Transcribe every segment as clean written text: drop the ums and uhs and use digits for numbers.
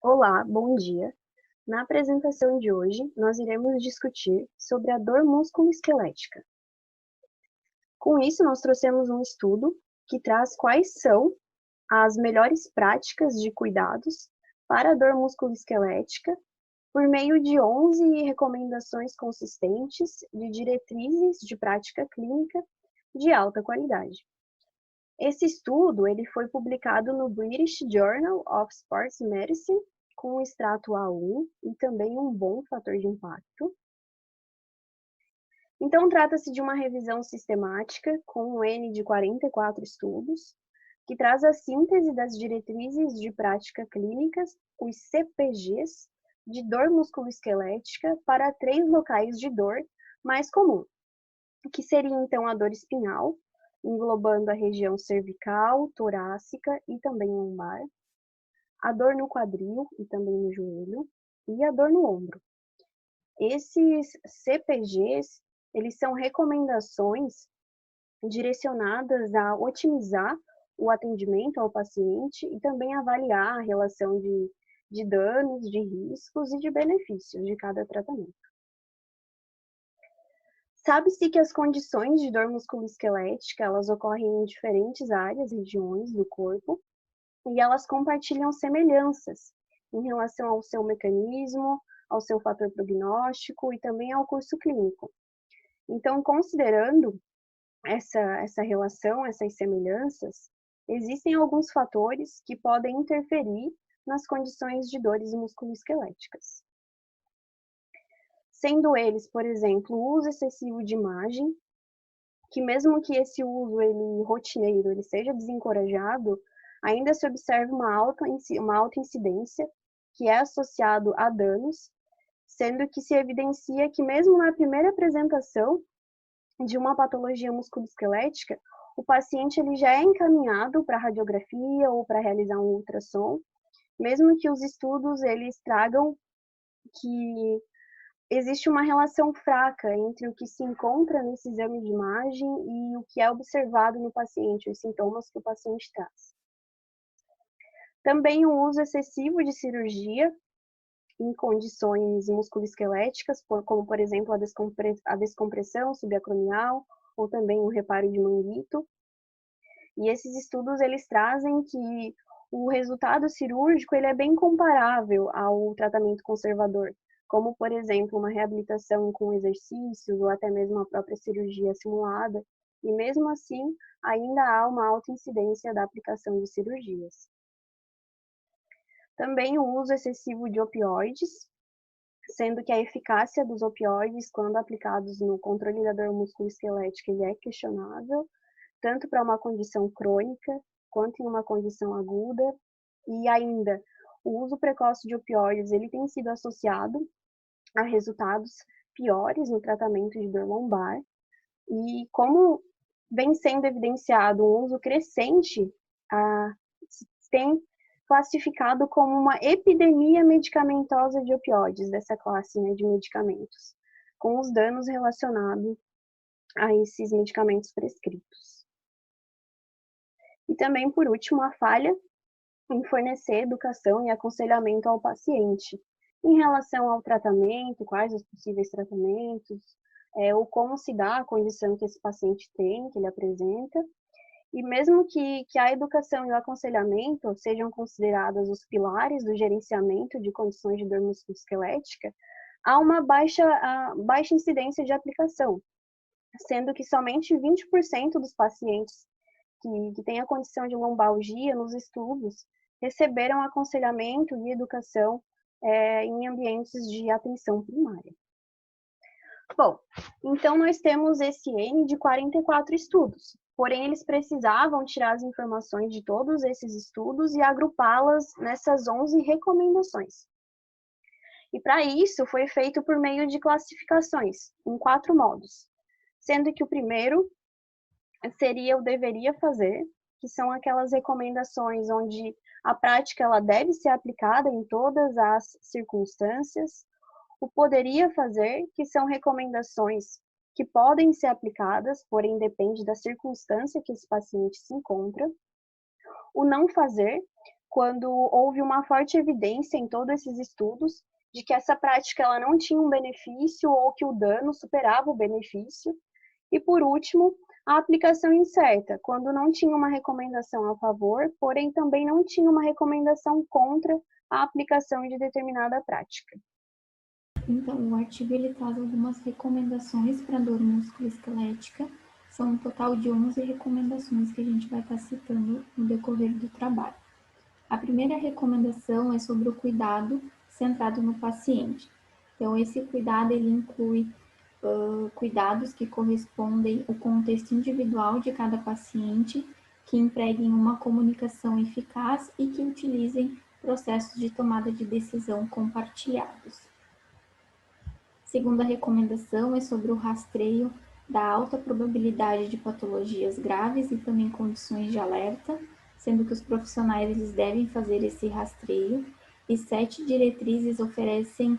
Olá, bom dia. Na apresentação de hoje, nós iremos discutir sobre a dor musculoesquelética. Com isso, nós trouxemos um estudo que traz quais são as melhores práticas de cuidados para a dor musculoesquelética por meio de 11 recomendações consistentes de diretrizes de prática clínica de alta qualidade. Esse estudo ele foi publicado no British Journal of Sports Medicine com o extrato A1 e também um bom fator de impacto. Então, trata-se de uma revisão sistemática com um N de 44 estudos, que traz a síntese das diretrizes de prática clínicas, os CPGs, de dor musculoesquelética para 3 locais de dor mais comum, que seria então a dor espinhal, englobando a região cervical, torácica e também lombar, a dor no quadril e também no joelho, e a dor no ombro. Esses CPGs, eles são recomendações direcionadas a otimizar o atendimento ao paciente e também avaliar a relação de danos, de riscos e de benefícios de cada tratamento. Sabe-se que as condições de dor musculoesquelética, elas ocorrem em diferentes áreas, regiões do corpo, e elas compartilham semelhanças em relação ao seu mecanismo, ao seu fator prognóstico e também ao curso clínico. Então, considerando essa relação, essas semelhanças, existem alguns fatores que podem interferir nas condições de dores musculoesqueléticas. Sendo eles, por exemplo, o uso excessivo de imagem, que mesmo que esse uso ele rotineiro ele seja desencorajado, ainda se observa uma alta incidência que é associado a danos, sendo que se evidencia que mesmo na primeira apresentação de uma patologia musculoesquelética, o paciente ele já é encaminhado para radiografia ou para realizar um ultrassom, mesmo que os estudos eles tragam que existe uma relação fraca entre o que se encontra nesse exame de imagem e o que é observado no paciente, os sintomas que o paciente traz. Também o uso excessivo de cirurgia em condições musculoesqueléticas, como por exemplo a descompressão subacromial ou também o reparo de manguito. E esses estudos eles trazem que o resultado cirúrgico ele é bem comparável ao tratamento conservador, como por exemplo uma reabilitação com exercícios ou até mesmo a própria cirurgia simulada, e mesmo assim ainda há uma alta incidência da aplicação de cirurgias. Também o uso excessivo de opioides, sendo que a eficácia dos opioides, quando aplicados no controle da dor musculoesquelética, ele é questionável, tanto para uma condição crônica, quanto em uma condição aguda, e ainda, o uso precoce de opioides, ele tem sido associado a resultados piores no tratamento de dor lombar, e como vem sendo evidenciado um uso crescente, tem classificado como uma epidemia medicamentosa de opioides, dessa classe, né, de medicamentos, com os danos relacionados a esses medicamentos prescritos. E também, por último, a falha em fornecer educação e aconselhamento ao paciente em relação ao tratamento, quais os possíveis tratamentos, ou como se dá a condição que esse paciente tem, que ele apresenta. E mesmo que a educação e o aconselhamento sejam considerados os pilares do gerenciamento de condições de dor musculoesquelética, há uma baixa incidência de aplicação, sendo que somente 20% dos pacientes que têm a condição de lombalgia nos estudos receberam aconselhamento e educação em ambientes de atenção primária. Bom, então nós temos esse N de 44 estudos, porém eles precisavam tirar as informações de todos esses estudos e agrupá-las nessas 11 recomendações. E para isso foi feito por meio de classificações, em 4 modos, sendo que o primeiro seria o deveria fazer, que são aquelas recomendações onde a prática ela deve ser aplicada em todas as circunstâncias. O poderia fazer, que são recomendações que podem ser aplicadas, porém depende da circunstância que esse paciente se encontra. O não fazer, quando houve uma forte evidência em todos esses estudos de que essa prática ela não tinha um benefício ou que o dano superava o benefício. E, por último, a aplicação incerta, quando não tinha uma recomendação a favor, porém também não tinha uma recomendação contra a aplicação de determinada prática. Então, o artigo ele traz algumas recomendações para dor musculoesquelética. São um total de 11 recomendações que a gente vai estar citando no decorrer do trabalho. A primeira recomendação é sobre o cuidado centrado no paciente. Então, esse cuidado ele inclui cuidados que correspondem ao contexto individual de cada paciente, que empreguem uma comunicação eficaz e que utilizem processos de tomada de decisão compartilhados. Segunda recomendação é sobre o rastreio da alta probabilidade de patologias graves e também condições de alerta, sendo que os profissionais eles devem fazer esse rastreio, e 7 diretrizes oferecem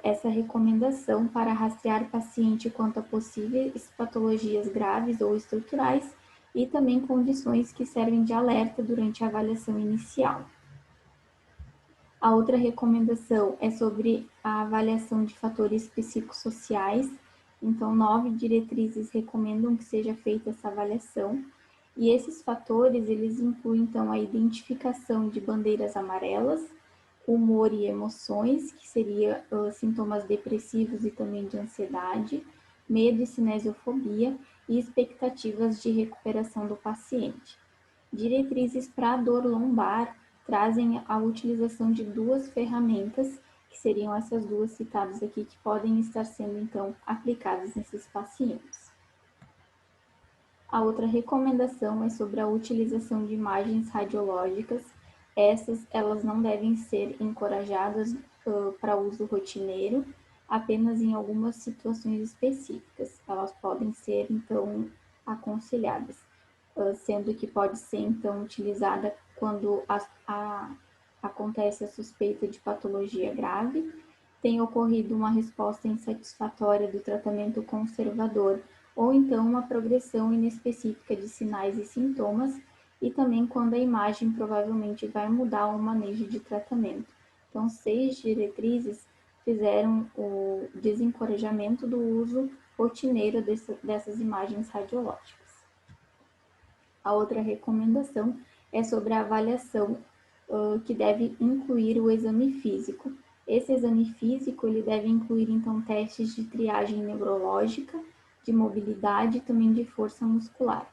essa recomendação para rastrear paciente quanto a possíveis patologias graves ou estruturais e também condições que servem de alerta durante a avaliação inicial. A outra recomendação é sobre a avaliação de fatores psicossociais. Então, 9 diretrizes recomendam que seja feita essa avaliação. E esses fatores, eles incluem, então, a identificação de bandeiras amarelas, humor e emoções, que seria sintomas depressivos e também de ansiedade, medo e cinesiofobia e expectativas de recuperação do paciente. Diretrizes para a dor lombar trazem a utilização de 2 ferramentas, que seriam essas 2 citadas aqui, que podem estar sendo, então, aplicadas nesses pacientes. A outra recomendação é sobre a utilização de imagens radiológicas. Elas não devem ser encorajadas para uso rotineiro, apenas em algumas situações específicas. Elas podem ser, então, aconselhadas, sendo que pode ser, então, utilizada quando acontece a suspeita de patologia grave, tem ocorrido uma resposta insatisfatória do tratamento conservador ou então uma progressão inespecífica de sinais e sintomas, e também quando a imagem provavelmente vai mudar o manejo de tratamento. Então, 6 diretrizes fizeram o desencorajamento do uso rotineiro dessas imagens radiológicas. A outra recomendação é sobre a avaliação, que deve incluir o exame físico. Esse exame físico ele deve incluir, então, testes de triagem neurológica, de mobilidade e também de força muscular.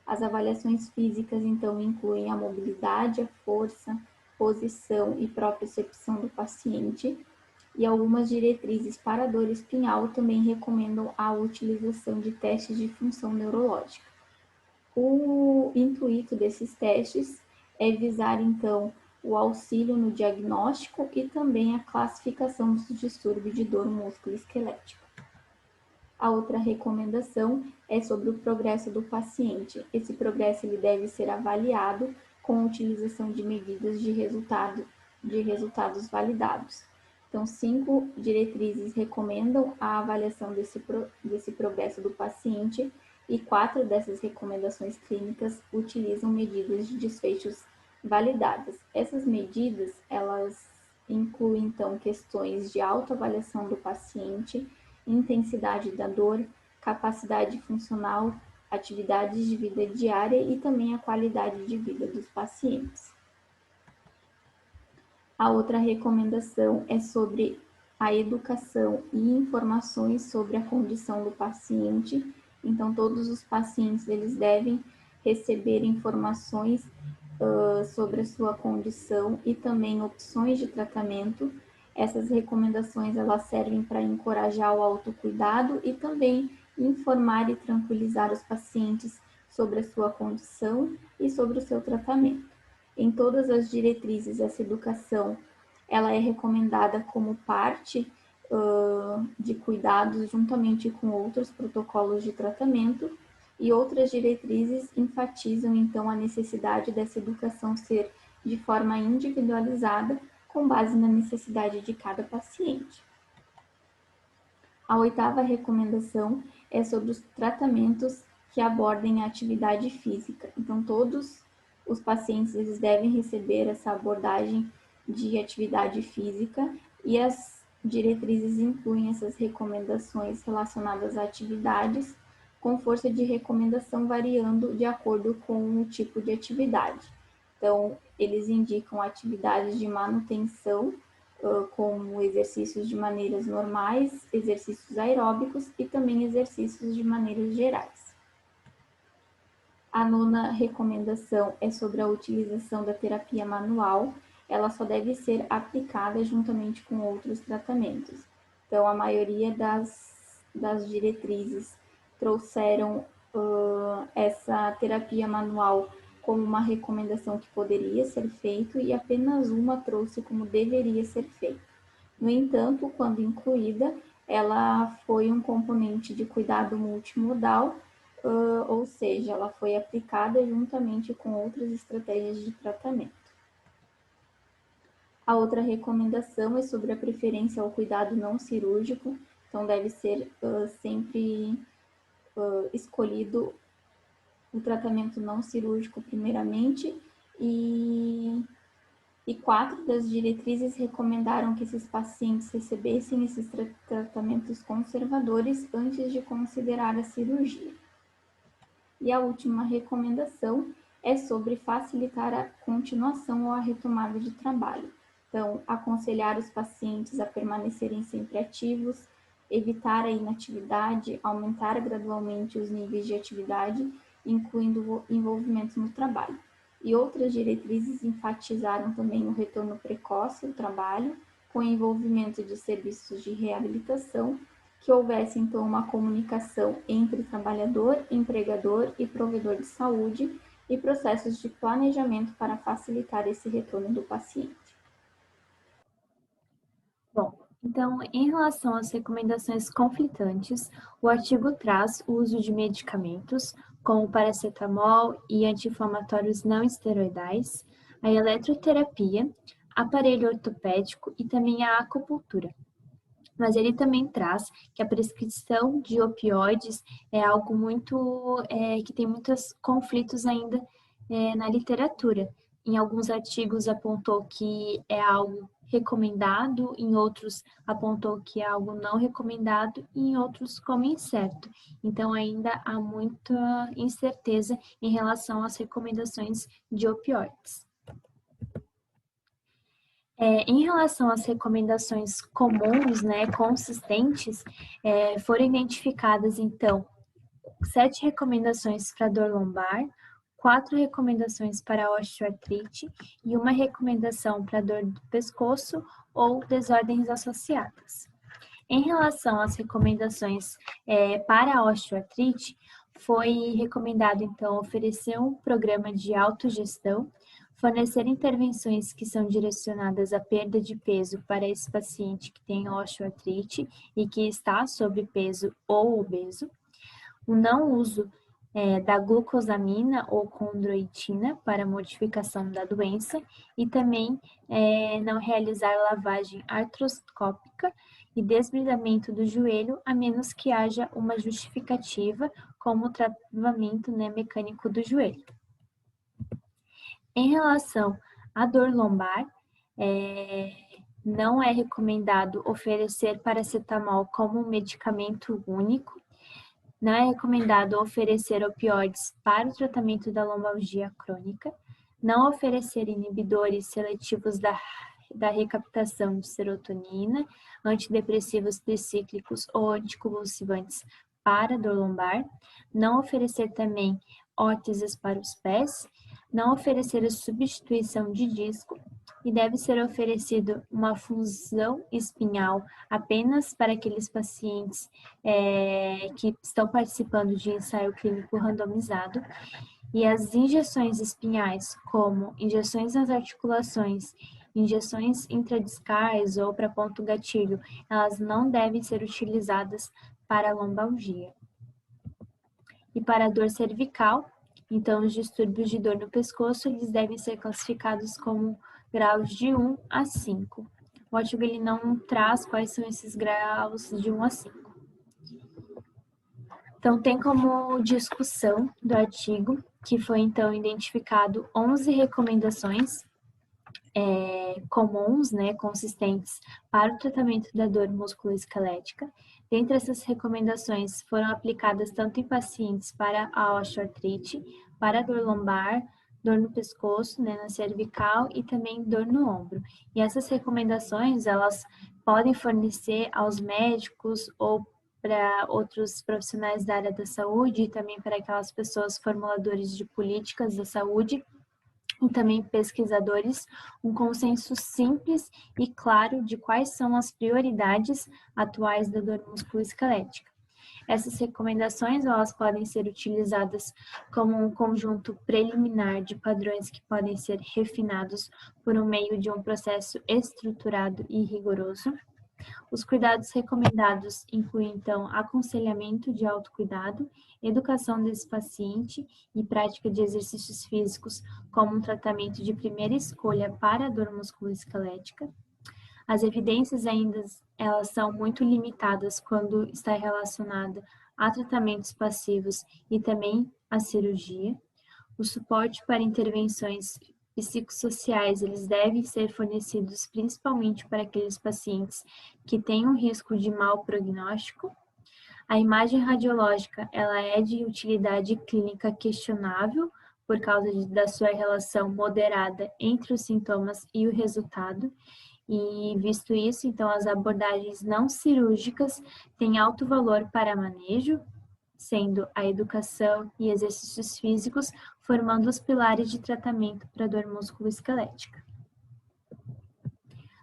As avaliações físicas, então, incluem a mobilidade, a força, posição e propriocepção do paciente, e algumas diretrizes para a dor espinhal também recomendam a utilização de testes de função neurológica. O intuito desses testes é visar, então, o auxílio no diagnóstico e também a classificação dos distúrbios de dor musculoesquelética. A outra recomendação é sobre o progresso do paciente. Esse progresso ele deve ser avaliado com a utilização de medidas de resultados validados. Então, 5 diretrizes recomendam a avaliação desse progresso do paciente, e 4 dessas recomendações clínicas utilizam medidas de desfechos validadas. Essas medidas, elas incluem, então, questões de autoavaliação do paciente, intensidade da dor, capacidade funcional, atividades de vida diária e também a qualidade de vida dos pacientes. A outra recomendação é sobre a educação e informações sobre a condição do paciente. Então, todos os pacientes eles devem receber informações sobre a sua condição e também opções de tratamento. Essas recomendações elas servem para encorajar o autocuidado e também informar e tranquilizar os pacientes sobre a sua condição e sobre o seu tratamento. Em todas as diretrizes, essa educação ela é recomendada como parte de cuidados juntamente com outros protocolos de tratamento, e outras diretrizes enfatizam, então, a necessidade dessa educação ser de forma individualizada, com base na necessidade de cada paciente. A oitava recomendação é sobre os tratamentos que abordem a atividade física. Então, todos os pacientes eles devem receber essa abordagem de atividade física e as diretrizes incluem essas recomendações relacionadas a atividades com força de recomendação variando de acordo com o tipo de atividade. Então, eles indicam atividades de manutenção, como exercícios de maneiras normais, exercícios aeróbicos e também exercícios de maneiras gerais. A nona recomendação é sobre a utilização da terapia manual. Ela só deve ser aplicada juntamente com outros tratamentos. Então, a maioria das diretrizes trouxeram essa terapia manual como uma recomendação que poderia ser feito e apenas uma trouxe como deveria ser feito. No entanto, quando incluída, ela foi um componente de cuidado multimodal, ou seja, ela foi aplicada juntamente com outras estratégias de tratamento. A outra recomendação é sobre a preferência ao cuidado não cirúrgico, então deve ser sempre escolhido o tratamento não cirúrgico primeiramente, e 4 das diretrizes recomendaram que esses pacientes recebessem esses tratamentos conservadores antes de considerar a cirurgia. E a última recomendação é sobre facilitar a continuação ou a retomada de trabalho. Então, aconselhar os pacientes a permanecerem sempre ativos, evitar a inatividade, aumentar gradualmente os níveis de atividade, incluindo o envolvimento no trabalho. E outras diretrizes enfatizaram também o retorno precoce ao trabalho, com envolvimento de serviços de reabilitação, que houvesse então uma comunicação entre trabalhador, empregador e provedor de saúde e processos de planejamento para facilitar esse retorno do paciente. Bom, então, em relação às recomendações conflitantes, o artigo traz o uso de medicamentos, como paracetamol e anti-inflamatórios não esteroidais, a eletroterapia, aparelho ortopédico e também a acupuntura. Mas ele também traz que a prescrição de opioides é algo muito que tem muitos conflitos ainda na literatura. Em alguns artigos apontou que é algo recomendado, em outros apontou que é algo não recomendado e em outros como incerto. Então ainda há muita incerteza em relação às recomendações de opioides. Em relação às recomendações comuns, consistentes, foram identificadas, então, 7 recomendações para dor lombar, 4 recomendações para osteoartrite e 1 recomendação para dor do pescoço ou desordens associadas. Em relação às recomendações para a osteoartrite, foi recomendado, então, oferecer um programa de autogestão, fornecer intervenções que são direcionadas à perda de peso para esse paciente que tem osteoartrite e que está sobrepeso ou obeso, o não uso da glucosamina ou condroitina para modificação da doença e também não realizar lavagem artroscópica e desbridamento do joelho, a menos que haja uma justificativa como o travamento mecânico do joelho. Em relação à dor lombar, não é recomendado oferecer paracetamol como um medicamento único, não é recomendado oferecer opioides para o tratamento da lombalgia crônica, não oferecer inibidores seletivos da recaptação de serotonina, antidepressivos tricíclicos ou anticonvulsivantes para dor lombar, não oferecer também órteses para os pés, não oferecer a substituição de disco e deve ser oferecido uma fusão espinhal apenas para aqueles pacientes que estão participando de ensaio clínico randomizado. E as injeções espinhais, como injeções nas articulações, injeções intradiscais ou para ponto gatilho, elas não devem ser utilizadas para lombalgia. E para a dor cervical, então os distúrbios de dor no pescoço, eles devem ser classificados como graus de 1 a 5. O artigo ele não traz quais são esses graus de 1 a 5. Então, tem como discussão do artigo que foi, então, identificado 11 recomendações comuns, né, consistentes para o tratamento da dor musculoesquelética. Dentre essas recomendações foram aplicadas tanto em pacientes para a osteoartrite, para a dor lombar, dor no pescoço, né, na cervical e também dor no ombro. E essas recomendações, elas podem fornecer aos médicos ou para outros profissionais da área da saúde e também para aquelas pessoas formuladores de políticas da saúde e também pesquisadores, um consenso simples e claro de quais são as prioridades atuais da dor musculoesquelética. Essas recomendações elas podem ser utilizadas como um conjunto preliminar de padrões que podem ser refinados por meio de um processo estruturado e rigoroso. Os cuidados recomendados incluem, então, aconselhamento de autocuidado, educação desse paciente e prática de exercícios físicos como um tratamento de primeira escolha para a dor musculoesquelética. As evidências ainda elas são muito limitadas quando está relacionada a tratamentos passivos e também a cirurgia. O suporte para intervenções psicossociais, eles devem ser fornecidos principalmente para aqueles pacientes que têm um risco de mau prognóstico. A imagem radiológica, ela é de utilidade clínica questionável por causa da sua relação moderada entre os sintomas e o resultado. E visto isso, então as abordagens não cirúrgicas têm alto valor para manejo, sendo a educação e exercícios físicos formando os pilares de tratamento para dor musculoesquelética.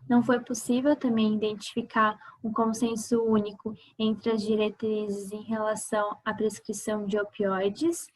Não foi possível também identificar um consenso único entre as diretrizes em relação à prescrição de opioides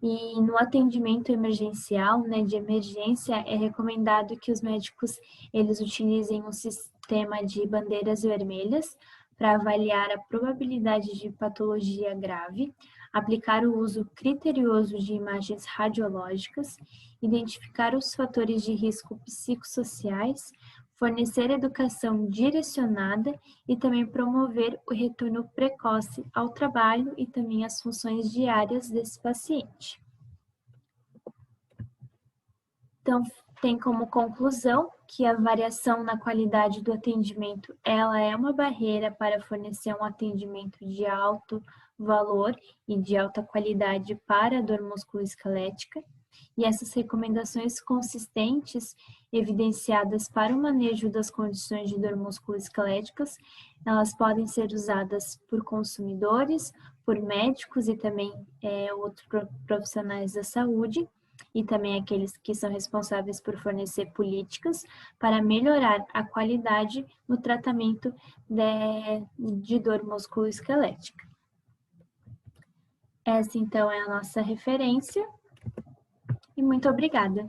e no atendimento emergencial, né, de emergência, é recomendado que os médicos eles utilizem um sistema de bandeiras vermelhas para avaliar a probabilidade de patologia grave, aplicar o uso criterioso de imagens radiológicas, identificar os fatores de risco psicossociais, fornecer educação direcionada e também promover o retorno precoce ao trabalho e também às funções diárias desse paciente. Então, tem como conclusão que a variação na qualidade do atendimento, ela é uma barreira para fornecer um atendimento de alto valor e de alta qualidade para a dor musculoesquelética. E essas recomendações consistentes, evidenciadas para o manejo das condições de dor musculoesqueléticas, elas podem ser usadas por consumidores, por médicos e também outros profissionais da saúde, e também aqueles que são responsáveis por fornecer políticas para melhorar a qualidade no tratamento de dor musculoesquelética. Essa, então, é a nossa referência. E muito obrigada.